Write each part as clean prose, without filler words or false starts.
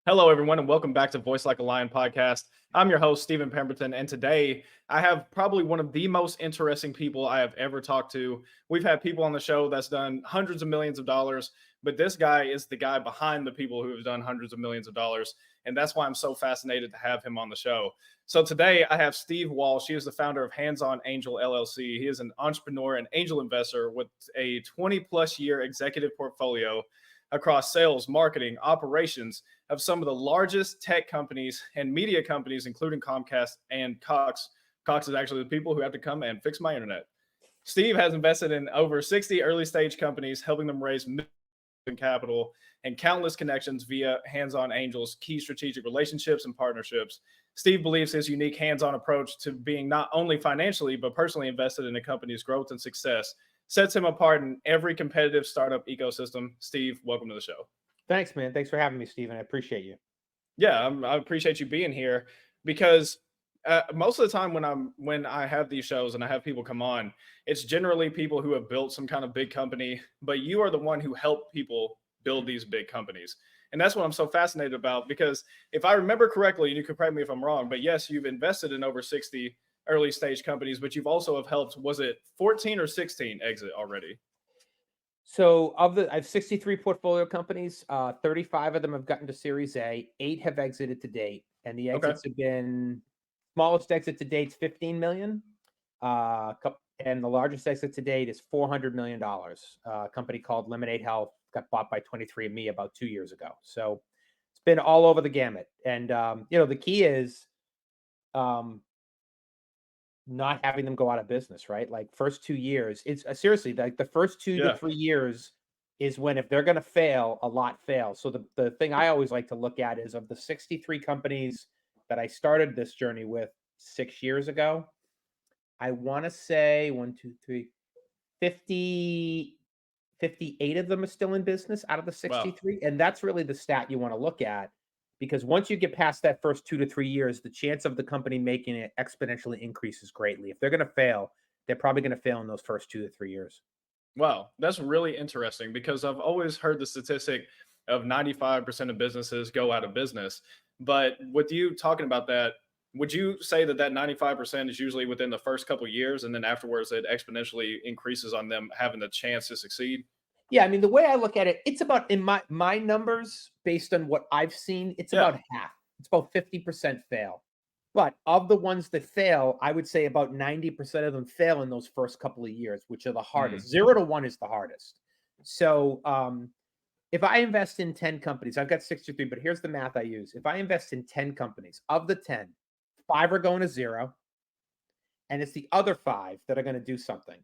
Hello, everyone, and welcome back to Voice Like a Lion podcast. I'm your host, Stephen Pemberton, and today I have probably one of the most interesting people I have ever talked to. We've had people on the show that's done hundreds of millions of dollars, but this guy is the guy behind the people who have done hundreds of millions of dollars, and that's why I'm so fascinated to have him on the show. So today I have Steve Walsh. He is the founder of Hands On Angel LLC. He is an entrepreneur and angel investor with a 20-plus year executive portfolio across sales, marketing, operations of some of the largest tech companies and media companies, including Comcast and Cox. Cox is actually the people who have to come and fix my internet. Steve has invested in over 60 early stage companies, helping them raise millions in capital and countless connections via Hands On Angels, key strategic relationships and partnerships. Steve believes his unique hands on approach to being not only financially, but personally invested in a company's growth and success sets him apart in every competitive startup ecosystem. Steve, welcome to the show. Thanks, man. Thanks for having me, Stephen. I appreciate you. Yeah, I appreciate you being here because most of the time when I have these shows and I have people come on, it's generally people who have built some kind of big company, but you are the one who helped people build these big companies. And that's what I'm so fascinated about because if I remember correctly, and you can correct me if I'm wrong, but yes, you've invested in over 60 early stage companies, but you've also have helped, was it 14 or 16 exit already? So I have 63 portfolio companies. 35 of them have gotten to Series A. 8 have exited to date, and the Okay. exits have been smallest exit to date is 15 million, and the largest exit to date is $400 million. A company called Lemonade Health got bought by 23andMe about 2 years ago. So it's been all over the gamut, and the key is um, not having them go out of business, right? Like first 2 years, it's seriously like the first 2 to Yeah. 3 years is when if they're going to fail, a lot fail. So the thing I always like to look at is of the 63 companies that I started this journey with 6 years ago, I want to say 1, 2, 3, 50, 58 of them are still in business out of the Wow. 63. And that's really the stat you want to look at because once you get past that first 2 to 3 years, the chance of the company making it exponentially increases greatly. If they're going to fail, they're probably going to fail in those first 2 to 3 years. Wow, that's really interesting because I've always heard the statistic of 95% of businesses go out of business. But with you talking about that, would you say that that 95% is usually within the first couple of years and then afterwards it exponentially increases on them having the chance to succeed? Yeah, I mean, the way I look at it, it's about in my numbers based on what I've seen, it's Yeah. about half. It's about 50% fail. But of the ones that fail, I would say about 90% of them fail in those first couple of years, which are the hardest. Mm, 0 to 1 is the hardest. So, if I invest in 10 companies, I've got 63, but here's the math I use. If I invest in 10 companies, of the 10, 5 are going to 0, and it's the other 5 that are going to do something.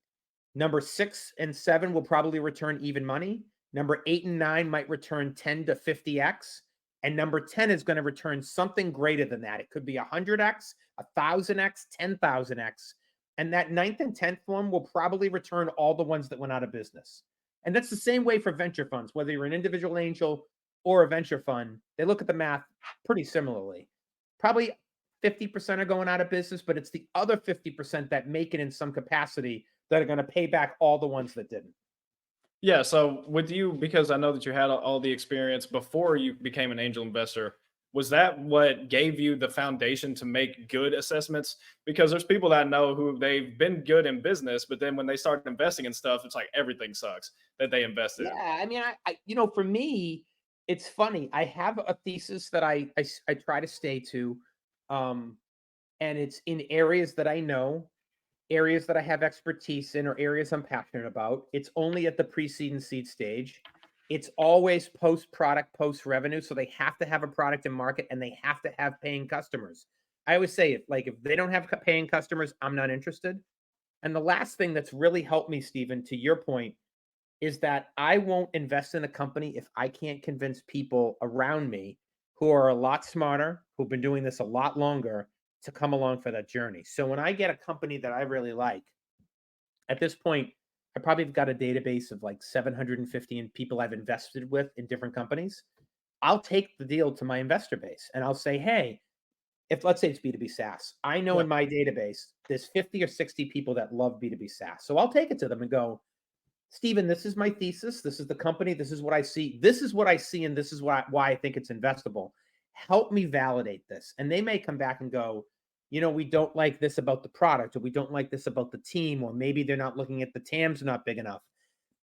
Number 6 and 7 will probably return even money. Number 8 and 9 might return 10 to 50x. And number 10 is going to return something greater than that. It could be 100x, 1000x, 10,000x. And that ninth and 10th one will probably return all the ones that went out of business. And that's the same way for venture funds, whether you're an individual angel or a venture fund, they look at the math pretty similarly. Probably 50% are going out of business, but it's the other 50% that make it in some capacity that are going to pay back all the ones that didn't. yeah. So with you, because I know that you had all the experience before you became an angel investor, was that what gave you the foundation to make good assessments? Because there's people that I know who they've been good in business, but then when they start investing in stuff, it's like everything sucks that they invested in. Yeah, I mean, for me, it's funny. I have a thesis that I try to stay to, um, and it's in areas that I know, areas that I have expertise in, or areas I'm passionate about. It's only at the pre-seed and seed stage. It's always post product, post revenue. So they have to have a product in market and they have to have paying customers. I always say it like if they don't have paying customers, I'm not interested. And the last thing that's really helped me, Stephen, to your point, is that I won't invest in a company if I can't convince people around me who are a lot smarter, who've been doing this a lot longer to come along for that journey. So when I get a company that I really like, at this point, I probably have got a database of like 750 people I've invested with in different companies. I'll take the deal to my investor base and I'll say, hey, if let's say it's B2B SaaS, I know Yeah. in my database there's 50 or 60 people that love B2B SaaS. So I'll take it to them and go, Stephen, this is my thesis. This is the company. This is what I see. This is what I see, and this is why I think it's investable. help me validate this. And they may come back and go, we don't like this about the product, or we don't like this about the team, or maybe they're not looking at the TAM's not big enough.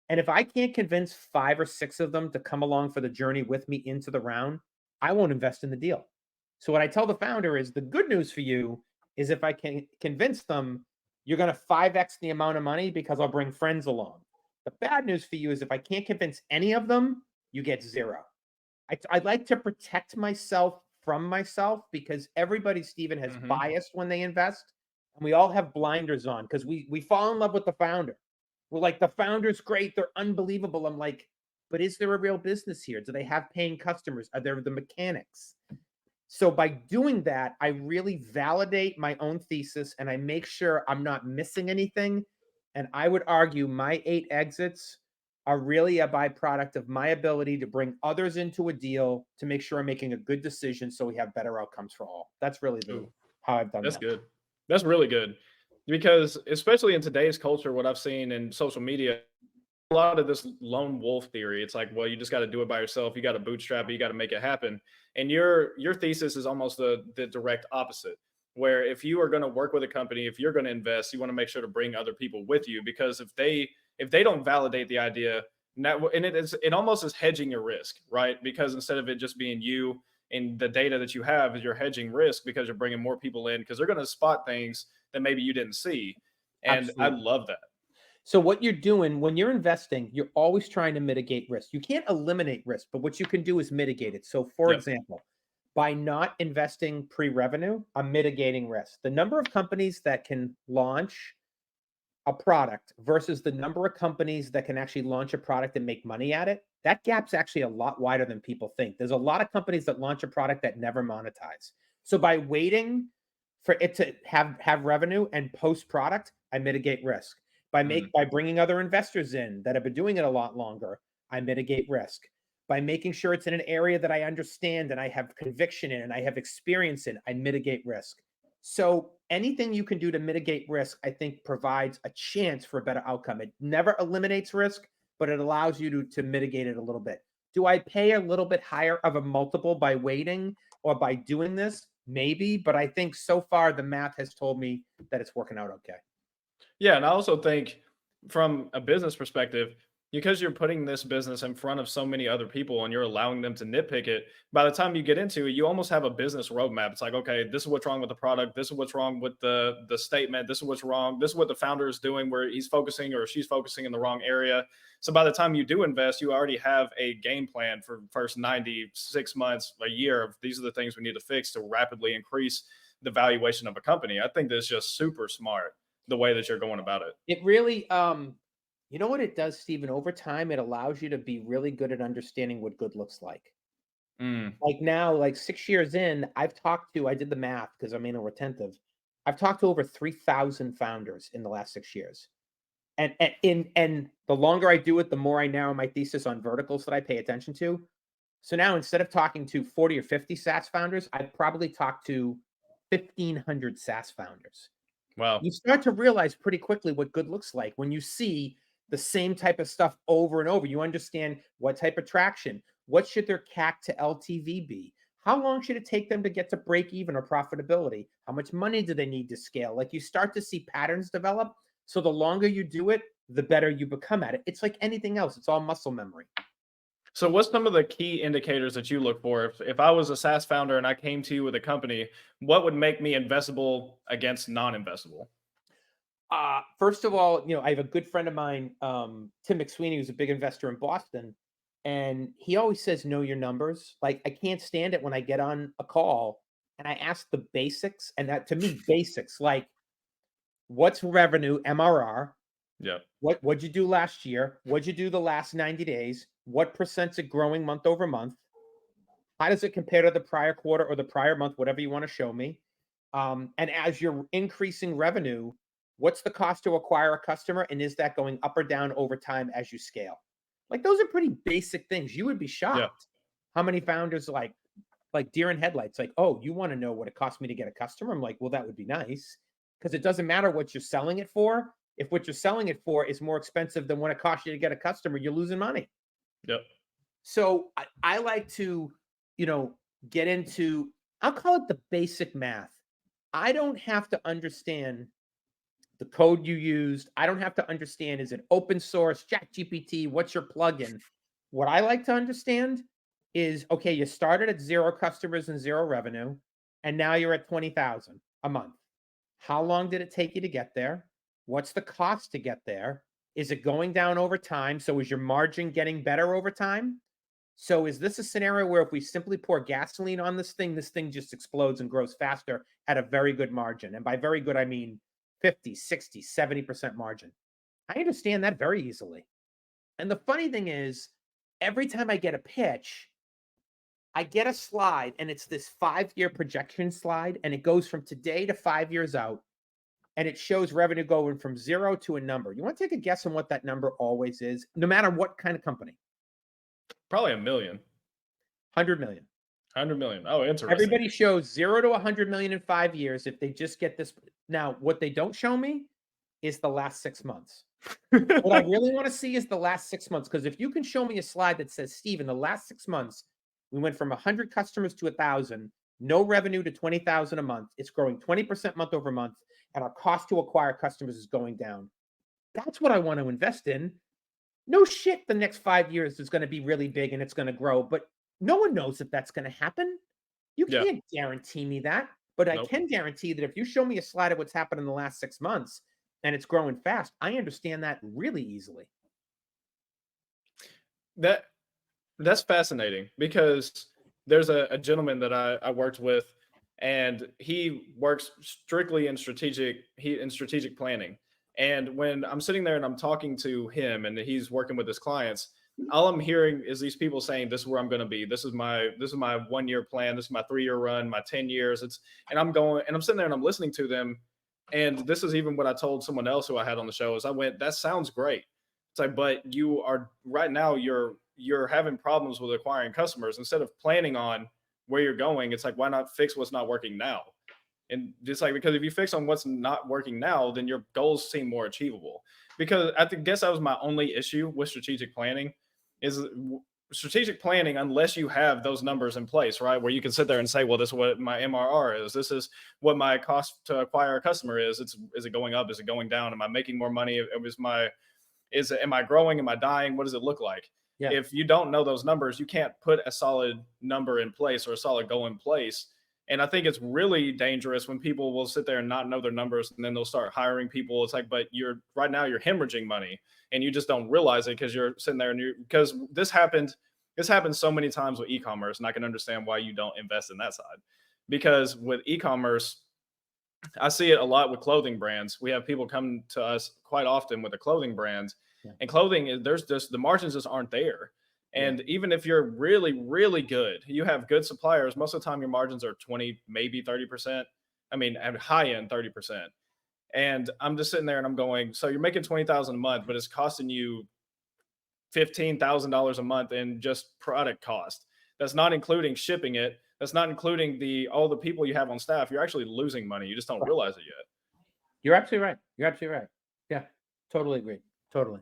And if I can't convince 5 or 6 of them to come along for the journey with me into the round, I won't invest in the deal. So what I tell the founder is the good news for you is if I can convince them, you're going to 5x the amount of money because I'll bring friends along. The bad news for you is if I can't convince any of them, you get 0. I like to protect myself from myself because everybody, Stephen, has Hmm. bias when they invest, and we all have blinders on because we fall in love with the founder. We're like, the founder's great, they're unbelievable. I'm like, but is there a real business here? Do they have paying customers? Are there the mechanics? So by doing that, I really validate my own thesis and I make sure I'm not missing anything. And I would argue my 8 exits are really a byproduct of my ability to bring others into a deal to make sure I'm making a good decision so we have better outcomes for all. That's really Ooh, how I've done that's that. good. That's really good because especially in today's culture, what I've seen in social media, a lot of this lone wolf theory. It's like, well, you just got to do it by yourself. You got to bootstrap it. You got to make it happen. And your thesis is almost the direct opposite. Where if you are going to work with a company, if you're going to invest, you want to make sure to bring other people with you because if they don't validate the idea, and it almost is hedging your risk, right? Because instead of it just being you and the data that you have, you're hedging risk because you're bringing more people in because they're going to spot things that maybe you didn't see. And I Absolutely. love that. So what you're doing when you're investing, you're always trying to mitigate risk. You can't eliminate risk, but what you can do is mitigate it. So for Yep. example, by not investing pre-revenue, I'm mitigating risk. The number of companies that can launch a product versus the number of companies that can actually launch a product and make money at it, that gap's actually a lot wider than people think. There's a lot of companies that launch a product that never monetize. So by waiting for it to have revenue and post product, I mitigate risk. Mm. By bringing other investors in that have been doing it a lot longer, I mitigate risk. By making sure it's in an area that I understand and I have conviction in and I have experience in, I mitigate risk. So anything you can do to mitigate risk, I think provides a chance for a better outcome. It never eliminates risk, but it allows you to mitigate it a little bit. Do I pay a little bit higher of a multiple by waiting or by doing this? Maybe, but I think so far the math has told me that it's working out okay. Yeah, and I also think from a business perspective, because you're putting this business in front of so many other people and you're allowing them to nitpick it, by the time you get into it, you almost have a business roadmap. It's like, okay, this is what's wrong with the product, this is what's wrong with the statement, this is what's wrong, this is what the founder is doing where he's focusing or she's focusing in the wrong area. So by the time you do invest, you already have a game plan for first 96 months, a year of these are the things we need to fix to rapidly increase the valuation of a company. I think that's just super smart the way that you're going about it. It really, you know what it does, Stephen? Over time, it allows you to be really good at understanding what good looks like. Mm, Like now, like 6 years in, I did the math because I'm anal retentive. I've talked to over 3,000 founders in the last 6 years. And the longer I do it, the more I narrow my thesis on verticals that I pay attention to. So now instead of talking to 40 or 50 SaaS founders, I probably talk to 1,500 SaaS founders. wow. You start to realize pretty quickly what good looks like when you see the same type of stuff over and over. You understand what type of traction, what should their CAC to LTV be? How long should it take them to get to break even or profitability? How much money do they need to scale? Like you start to see patterns develop. So the longer you do it, the better you become at it. It's like anything else, it's all muscle memory. So what's some of the key indicators that you look for? If I was a SaaS founder and I came to you with a company, what would make me investable against non-investable? First of all, I have a good friend of mine, Tim McSweeney, who's a big investor in Boston, and he always says, "Know your numbers." Like, I can't stand it when I get on a call and I ask the basics, and that to me, basics like what's revenue, MRR, Yeah. what'd you do last year, what'd you do the last 90 days, what percent's it growing month over month, how does it compare to the prior quarter or the prior month, whatever you want to show me. And as you're increasing revenue, what's the cost to acquire a customer? And is that going up or down over time as you scale? Like those are pretty basic things. You would be Yeah. shocked how many founders like deer in headlights, like, oh, you want to know what it cost me to get a customer? I'm like, well, that would be nice. Because it doesn't matter what you're selling it for. If what you're selling it for is more expensive than what it costs you to get a customer, you're losing money. Yep. So I like to, you know, get into, I'll call it the basic math. I don't have to understand the code you used. I don't have to understand, is it open source, ChatGPT, what's your plugin? What I like to understand is, okay, you started at 0 customers and 0 revenue, and now you're at 20,000 a month. How long did it take you to get there? What's the cost to get there? Is it going down over time? So is your margin getting better over time? So is this a scenario where if we simply pour gasoline on this thing just explodes and grows faster at a very good margin? And by very good, I mean 50, 60, 70% margin. I understand that very easily. And the funny thing is, every time I get a pitch, I get a slide and it's this 5-year projection slide, and it goes from today to 5 years out, and it shows revenue going from 0 to a number. You want to take a guess on what that number always is, no matter what kind of company? Probably a million. 100 million. 100 million. Oh, interesting. Everybody shows 0 to 100 million in 5 years if they just get this. Now, what they don't show me is the last 6 months. What I really want to see is the last 6 months, because if you can show me a slide that says, Steve, in the last 6 months, we went from 100 customers to 1,000, no revenue to 20,000 a month. It's growing 20% month over month, and our cost to acquire customers is going down. That's what I want to invest in. No shit, the next 5 years is going to be really big and it's going to grow, but no one knows if that's going to happen. You Yeah. can't guarantee me that, but I Nope. can guarantee that if you show me a slide of what's happened in the last 6 months and it's growing fast, I understand that really easily. That's fascinating, because there's a gentleman that I worked with, and he works strictly in strategic planning. And when I'm sitting there and I'm talking to him and he's working with his clients, all I'm hearing is these people saying, "This is where I'm going to be. This is my 1-year plan. This is my 3-year run. My 10 years." And I'm sitting there and I'm listening to them. And this is even what I told someone else who I had on the show, is I went, "That sounds great." It's like, but you are right now, you're having problems with acquiring customers. Instead of planning on where you're going, it's like, why not fix what's not working now? And just like, because if you fix on what's not working now, then your goals seem more achievable. Because guess that was my only issue with strategic planning, is strategic planning, unless you have those numbers in place, right? Where you can sit there and say, well, this is what my MRR is. This is what my cost to acquire a customer is. Is it going up? Is it going down? Am I making more money? Am I growing? Am I dying? What does it look like? Yeah. If you don't know those numbers, you can't put a solid number in place or a solid goal in place. And I think it's really dangerous when people will sit there and not know their numbers, and then they'll start hiring people. It's like, but you're hemorrhaging money and you just don't realize it, because you're sitting there because this happened so many times with e-commerce, and I can understand why you don't invest in that side. Because with e-commerce, I see it a lot with clothing brands. We have people come to us quite often with a clothing brand, and clothing, there's just the margins just aren't there. And even if you're really, really good, you have good suppliers, most of the time your margins are 20, maybe 30%. I mean, at high end 30%. And I'm just sitting there and I'm going, so you're making 20,000 a month, but it's costing you $15,000 a month in just product cost. That's not including shipping it. That's not including all the people you have on staff. You're actually losing money. You just don't realize it yet. You're absolutely right. You're absolutely right. Yeah, totally agree. Totally.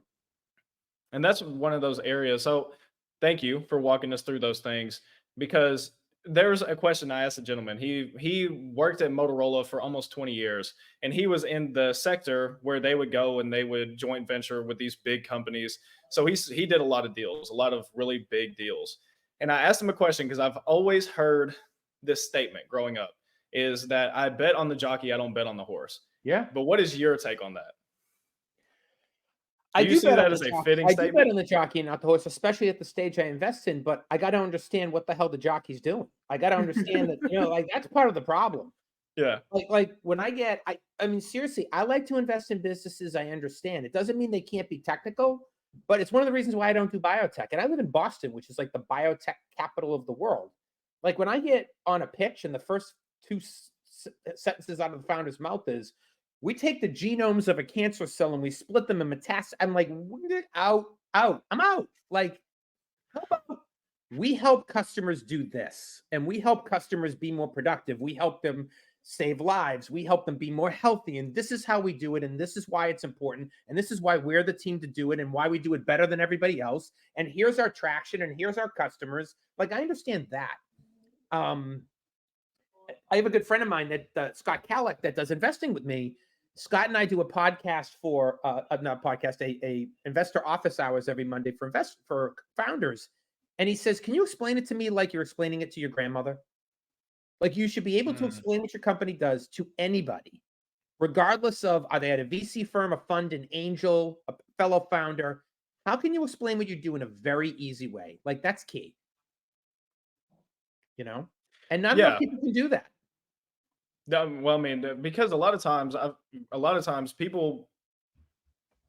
And that's one of those areas. So thank you for walking us through those things, because there's a question I asked a gentleman. He worked at Motorola for almost 20 years, and he was in the sector where they would go and they would joint venture with these big companies. So he did a lot of deals, a lot of really big deals. And I asked him a question, because I've always heard this statement growing up, is that I bet on the jockey, I don't bet on the horse. Yeah. But what is your take on that? I do bet on as a fitting statement? I do bet on the jockey and not the horse, especially at the stage I invest in. But I got to understand what the hell the jockey's doing. I got to understand that, like, that's part of the problem. Yeah. Like when I mean, seriously, I like to invest in businesses I understand. It doesn't mean they can't be technical, but it's one of the reasons why I don't do biotech. And I live in Boston, which is like the biotech capital of the world. Like when I get on a pitch and the first 2 sentences out of the founder's mouth is, we take the genomes of a cancer cell and we split them in metastasis. I'm like, out. I'm out. Like, how about we help customers do this, and we help customers be more productive. We help them save lives. We help them be more healthy. And this is how we do it. And this is why it's important. And this is why we're the team to do it, and why we do it better than everybody else. And here's our traction, and here's our customers. Like, I understand that. Um, I have a good friend of mine that Scott Calick that does investing with me. Scott and I do a podcast for not a podcast, a investor office hours every Monday for founders. And he says, "Can you explain it to me like you're explaining it to your grandmother? Like you should be able to Mm, explain what your company does to anybody, regardless of are they at a VC firm, a fund, an angel, a fellow founder. How can you explain what you do in a very easy way? Like that's key, you know? And not enough yeah. people can do that. Well, I mean, because a lot of times people,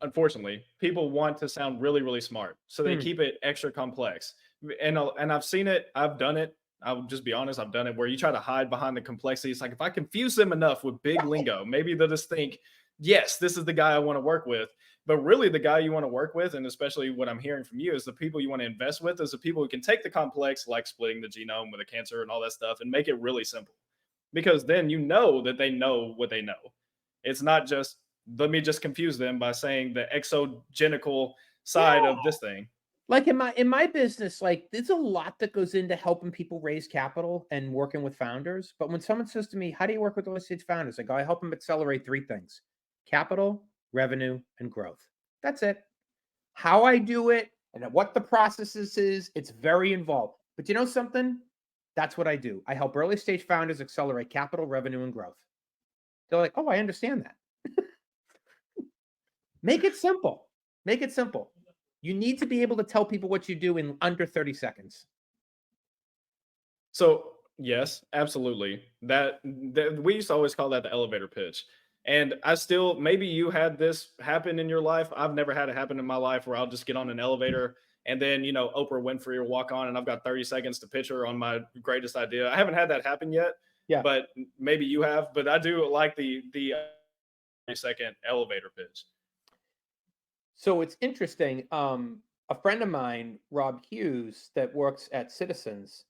unfortunately, people want to sound really, really smart, so they Hmm. keep it extra complex. And I've seen it. I've done it. I'll just be honest. I've done it where you try to hide behind the complexity. It's like if I confuse them enough with big lingo, maybe they'll just think, yes, this is the guy I want to work with. But really, the guy you want to work with, and especially what I'm hearing from you, is the people you want to invest with, is the people who can take the complex, like splitting the genome with a cancer and all that stuff, and make it really simple. Because then you know that they know what they know. It's not just let me just confuse them by saying the exogenical side Yeah. of this thing. Like in my business, like there's a lot that goes into helping people raise capital and working with founders. But when someone says to me, "How do you work with early stage founders?" I go, "I help them accelerate three things: capital, revenue, and growth. That's it. How I do it and what the processes is, it's very involved. But you know something? That's what I do. I help early stage founders accelerate capital, revenue, and growth." They're like, "Oh, I understand that." Make it simple. Make it simple. You need to be able to tell people what you do in under 30 seconds. So yes, absolutely. That we used to always call that the elevator pitch. And I still, maybe you had this happen in your life. I've never had it happen in my life where I'll just get on an elevator and then, Oprah Winfrey will walk on and I've got 30 seconds to pitch her on my greatest idea. I haven't had that happen yet, Yeah. but maybe you have. But I do like the 30-second elevator pitch. So it's interesting. A friend of mine, Rob Hughes, that works at Citizens,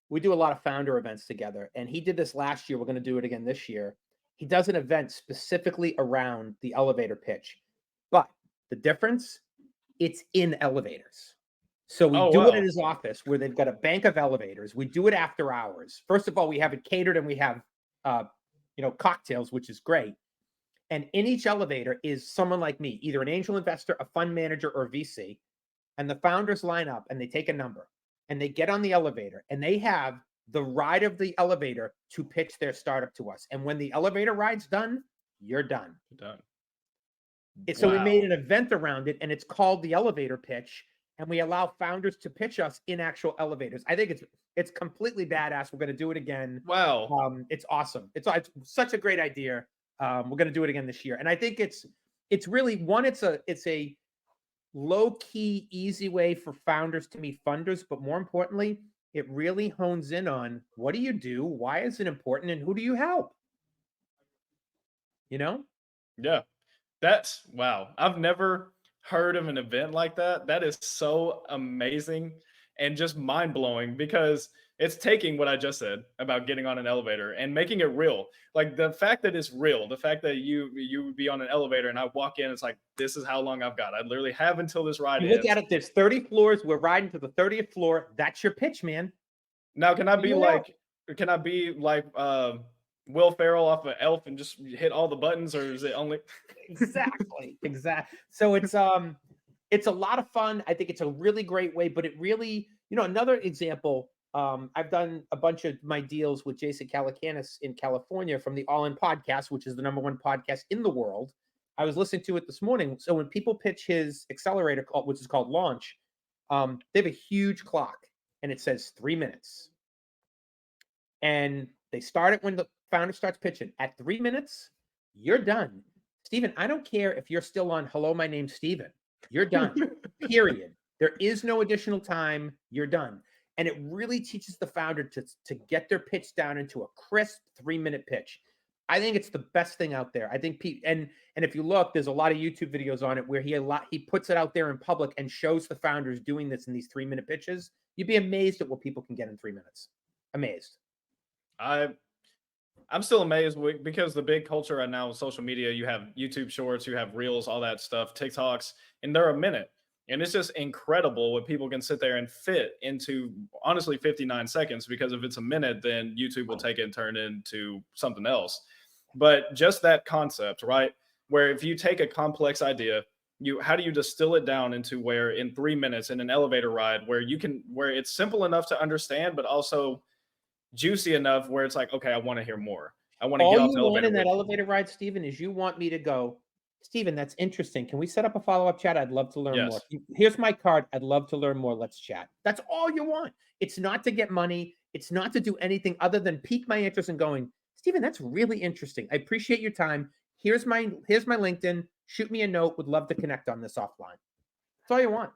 we do a lot of founder events together. And he did this last year. We're going to do it again this year. He does an event specifically around the elevator pitch. But the difference, it's in elevators. So we Oh do it at wow. his office where they've got a bank of elevators. We do it after hours. First of all, we have it catered and we have uh, cocktails, which is great. And in each elevator is someone like me, either an angel investor, a fund manager, or VC. And the founders line up and they take a number and they get on the elevator and they have the ride of the elevator to pitch their startup to us. And when the elevator ride's done, you're done. Done. So we made Wow. an event around it and it's called the elevator pitch. And we allow founders to pitch us in actual elevators. I think it's completely badass. We're going to do it again. Wow. It's awesome. It's such a great idea. We're going to do it again this year. And I think it's really one. It's a low key, easy way for founders to meet funders. But more importantly, it really hones in on what do you do, why is it important, and who do you help? You know? Yeah. That's wow. I've never heard of an event like that. That is so amazing and just mind blowing because it's taking what I just said about getting on an elevator and making it real. Like the fact that it's real, the fact that you would be on an elevator and I walk in, it's like this is how long I've got. I literally have until this ride You look at ends. it, there's 30 floors. We're riding to the 30th floor. That's your pitch, man. Now, Figure it out. can I be like Will Ferrell off of Elf and just hit all the buttons, or is it only Exactly. Exactly. So it's a lot of fun. I think it's a really great way, but it really, another example. I've done a bunch of my deals with Jason Calacanis in California from the All In podcast, which is the number one podcast in the world. I was listening to it this morning. So when people pitch his accelerator call, which is called Launch, they have a huge clock and it says 3 minutes. And they start it when the founder starts pitching. At 3 minutes, you're done. Steven, I don't care if you're still on Hello, my name's Steven. You're done. Period. There is no additional time. You're done. And it really teaches the founder to get their pitch down into a crisp 3 minute pitch. I think it's the best thing out there. I think and if you look, there's a lot of YouTube videos on it where he puts it out there in public and shows the founders doing this in these 3 minute pitches. You'd be amazed at what people can get in 3 minutes. Amazed. I I'm still amazed because the big culture right now with social media, you have YouTube shorts, you have reels, all that stuff, TikToks, and they're a minute. And it's just incredible what people can sit there and fit into, honestly, 59 seconds, because if it's a minute, then YouTube will take it and turn it into something else. But just that concept, right? Where if you take a complex idea, how do you distill it down into where in 3 minutes in an elevator ride where where it's simple enough to understand, but also juicy enough where it's like, okay, I want to hear more. I want to All get off you the want elevator in that with you. elevator ride, Steven, is you want me to go, "Steven, that's interesting. Can we set up a follow-up chat? I'd love to learn more. Yes. Here's my card. I'd love to learn more. Let's chat." That's all you want. It's not to get money. It's not to do anything other than pique my interest in going, "Steven, that's really interesting. I appreciate your time. Here's my LinkedIn. Shoot me a note. Would love to connect on this offline." That's all you want.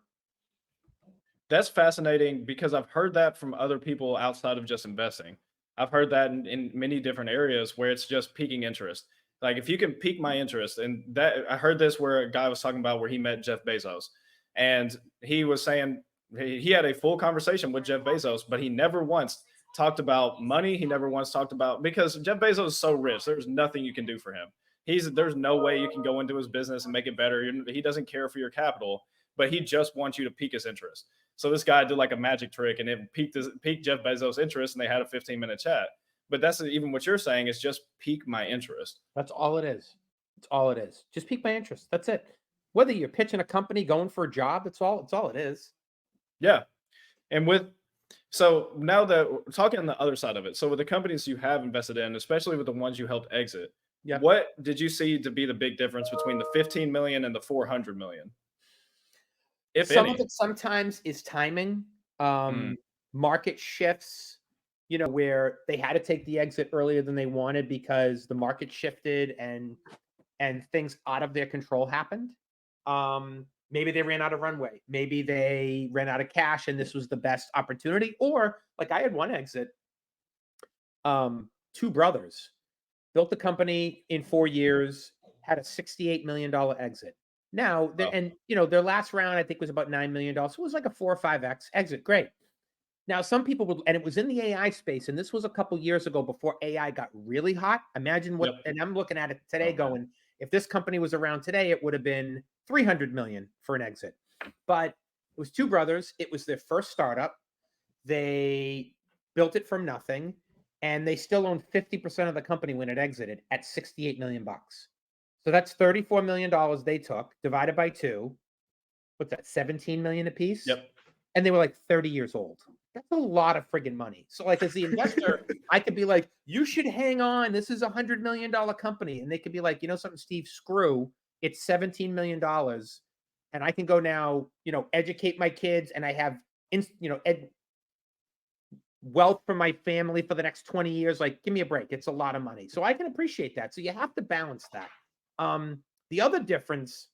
That's fascinating because I've heard that from other people outside of just investing. I've heard that in many different areas where it's just piquing interest. Like if you can pique my interest, and that I heard this where a guy was talking about where he met Jeff Bezos, and he was saying he had a full conversation with Jeff Bezos, but he never once talked about money. He never once talked about, because Jeff Bezos is so rich, there's nothing you can do for him. There's no way you can go into his business and make it better. He doesn't care for your capital, but he just wants you to pique his interest. So this guy did like a magic trick, and it piqued Jeff Bezos' interest, and they had a 15-minute chat. But that's even what you're saying is just pique my interest. That's all it is. It's all it is. Just pique my interest. That's it. Whether you're pitching a company, going for a job, it's all it is. Yeah. And so now that we're talking on the other side of it, so with the companies you have invested in, especially with the ones you helped exit, Yeah. what did you see to be the big difference between the 15 million and the 400 million, if Some of any? it sometimes is timing, Mm, market shifts, where they had to take the exit earlier than they wanted because the market shifted and things out of their control happened. Maybe they ran out of runway. Maybe they ran out of cash and this was the best opportunity. Or like I had one exit, two brothers built the company in 4 years, had a $68 million exit. Now, oh, their last round I think was about $9 million. So it was like a 4 or 5x exit. Great. Now, some people would, and it was in the AI space, and this was a couple years ago before AI got really hot. Imagine yep. and I'm looking at it today Oh man. going, if this company was around today, it would have been 300 million for an exit. But it was two brothers. It was their first startup. They built it from nothing, and they still own 50% of the company when it exited at 68 million bucks. So that's $34 million they took divided by two. What's that? 17 million a piece, Yep. and they were like 30 years old. That's a lot of friggin' money. So, like, as the investor, I could be like, "You should hang on. This is $100 million company," and they could be like, "You know something, Steve? Screw. It's $17 million, and I can go now. Educate my kids, and I have, wealth for my family for the next 20 years. Like, give me a break. It's a lot of money." So I can appreciate that. So you have to balance that. The other difference,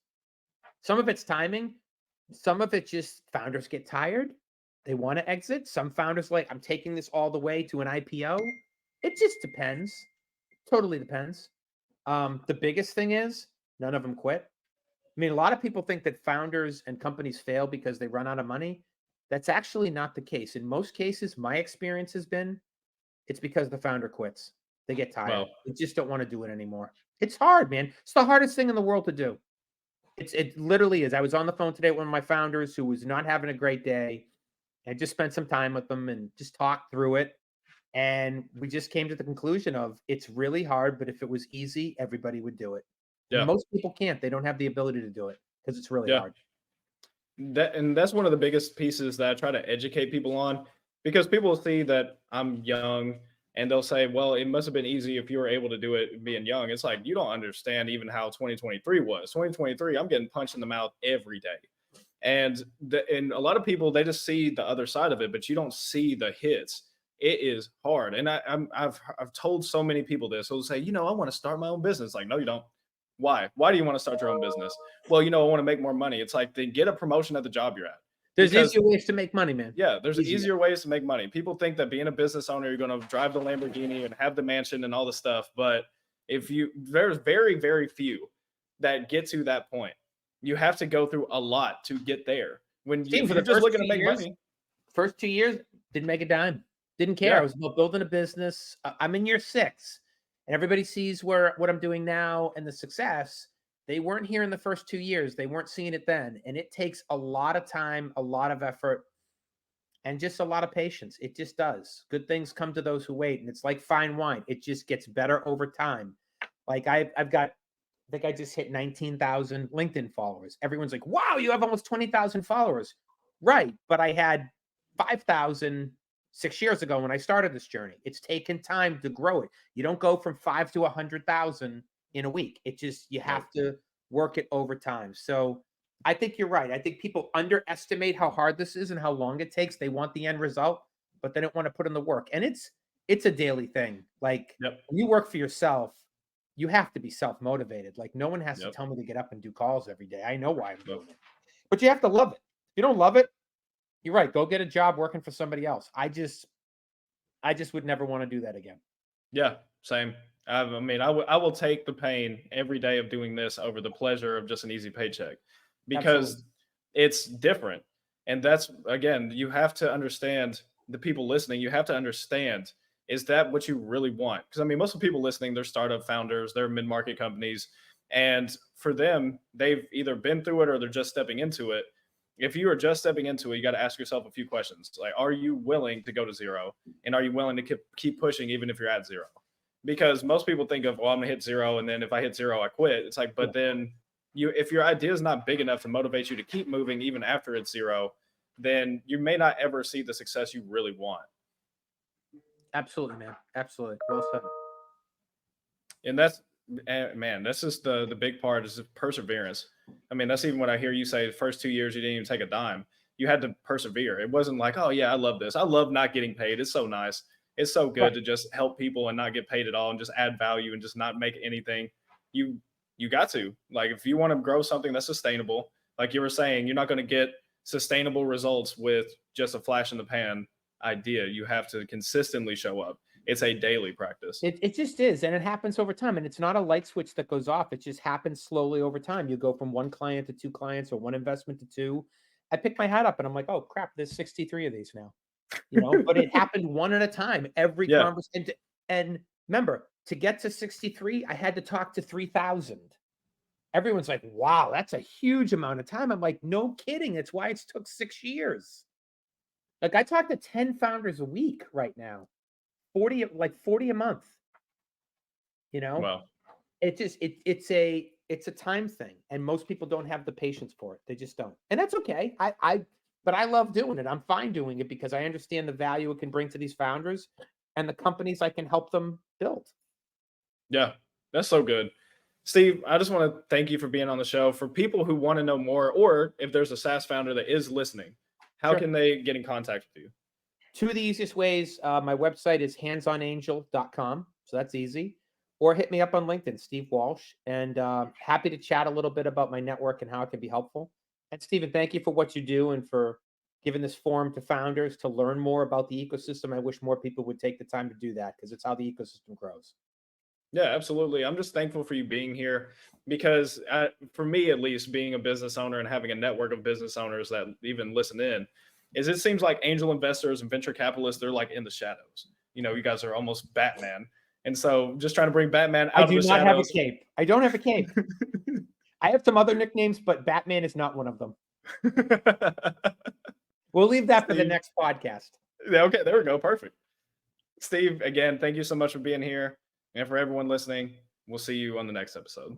some of it's timing, some of it just founders get tired. They want to exit. Some founders like, I'm taking this all the way to an IPO. It just depends. Totally depends. The biggest thing is none of them quit. I mean, a lot of people think that founders and companies fail because they run out of money. That's actually not the case. In most cases, my experience has been it's because the founder quits. They get tired. Well, They just don't want to do it anymore. It's hard, man. It's the hardest thing in the world to do. It literally is. I was on the phone today with one of my founders who was not having a great day. I just spent some time with them and just talked through it. And we just came to the conclusion of it's really hard, but if it was easy, everybody would do it. And yeah. most people can't. They don't have the ability to do it because it's really Yeah. hard. That's one of the biggest pieces that I try to educate people on, because people see that I'm young and they'll say, well, it must have been easy if you were able to do it being young. It's like, you don't understand even how 2023 was. 2023, I'm getting punched in the mouth every day. And a lot of people, they just see the other side of it, but you don't see the hits. It is hard. And I've told so many people this. They'll say, I want to start my own business. Like, no, you don't. Why? Why do you want to start your own business? Well, I want to make more money. It's like, then get a promotion at the job you're at. There's Because easier ways to make money, man. yeah, there's Easier. easier ways to make money. People think that being a business owner, you're going to drive the Lamborghini and have the mansion and all the stuff. But there's very, very few that get to that point. You have to go through a lot to get there. Steve, If for you're the just first looking two to make years, money, first 2 years, didn't make a dime. Didn't care. I yeah, was about building a business. I'm in year 6, and everybody sees what I'm doing now and the success. They weren't here in the first 2 years. They weren't seeing it then. And it takes a lot of time, a lot of effort, and just a lot of patience. It just does. Good things come to those who wait. And it's like fine wine. It just gets better over time. Like I've got, I think I just hit 19,000 LinkedIn followers. Everyone's like, wow, you have almost 20,000 followers. Right. But I had 5,000 6 years ago when I started this journey. It's taken time to grow it. You don't go from 5 to 100,000 in a week. It just, you have to work it over time. So I think you're right. I think people underestimate how hard this is and how long it takes. They want the end result, but they don't want to put in the work. And it's a daily thing. Like when you work for yourself, you have to be self-motivated. Like no one has to tell me to get up and do calls every day. I know why I'm doing it. But you have to love it. If you don't love it, you're right. Go get a job working for somebody else. I just would never want to do that again. Yeah, same. I mean, I will take the pain every day of doing this over the pleasure of just an easy paycheck because Absolutely. it's different. And that's, again, you have to understand the people listening. You have to understand, is that what you really want? Because I mean, most of the people listening, they're startup founders, they're mid market companies. And for them, they've either been through it or they're just stepping into it. If you are just stepping into it, you got to ask yourself a few questions. Like, are you willing to go to zero? And are you willing to keep pushing even if you're at zero? Because most people think of, well, I'm gonna hit zero, and then if I hit zero, I quit. It's like, but then if your idea is not big enough to motivate you to keep moving even after it's zero, then you may not ever see the success you really want. Absolutely, man. Absolutely. Well said. And that's, man, that's just the big part is perseverance. I mean, that's even what I hear you say. The first 2 years, you didn't even take a dime. You had to persevere. It wasn't like, oh yeah, I love this. I love not getting paid. It's so nice. It's so good Right. to just help people and not get paid at all and just add value and just not make anything. You you got to, like, if you want to grow something that's sustainable, like you were saying, you're not going to get sustainable results with just a flash in the pan idea. You have to consistently show up. It's a daily practice. It just is, and it happens over time, and it's not a light switch that goes off. It just happens slowly over time. You go from one client to two clients or one investment to two. I pick my hat up and I'm like, oh crap, there's 63 of these now. But it happened one at a time. Every Yeah. conversation, and remember, to get to 63, I had to talk to 3,000. Everyone's like, wow, that's a huge amount of time. I'm like, no kidding. It's why it's took 6 years. Like I talk to 10 founders a week right now. 40 a month, you know? Well, It just it's a time thing, and most people don't have the patience for it. They just don't. And that's okay. But I love doing it. I'm fine doing it because I understand the value it can bring to these founders and the companies I can help them build. yeah, that's so good. Steve, I just want to thank you for being on the show. For people who want to know more, or if there's a SaaS founder that is listening, how Sure. can they get in contact with you? Two of the easiest ways, my website is handsonangel.com, so that's easy. Or hit me up on LinkedIn, Steve Walsh, and happy to chat a little bit about my network and how it can be helpful. And Stephen, thank you for what you do and for giving this forum to founders to learn more about the ecosystem. I wish more people would take the time to do that because it's how the ecosystem grows. Yeah, absolutely. I'm just thankful for you being here because, for me at least, being a business owner and having a network of business owners that even listen in, is it seems like angel investors and venture capitalists, they're like in the shadows. You guys are almost Batman. And so just trying to bring Batman I out of do the not have a shadows. cape. I don't have a cape. I have some other nicknames, but Batman is not one of them. We'll leave that for the Steve. next podcast. Yeah, okay, there we go. Perfect. Steve, again, thank you so much for being here. And for everyone listening, we'll see you on the next episode.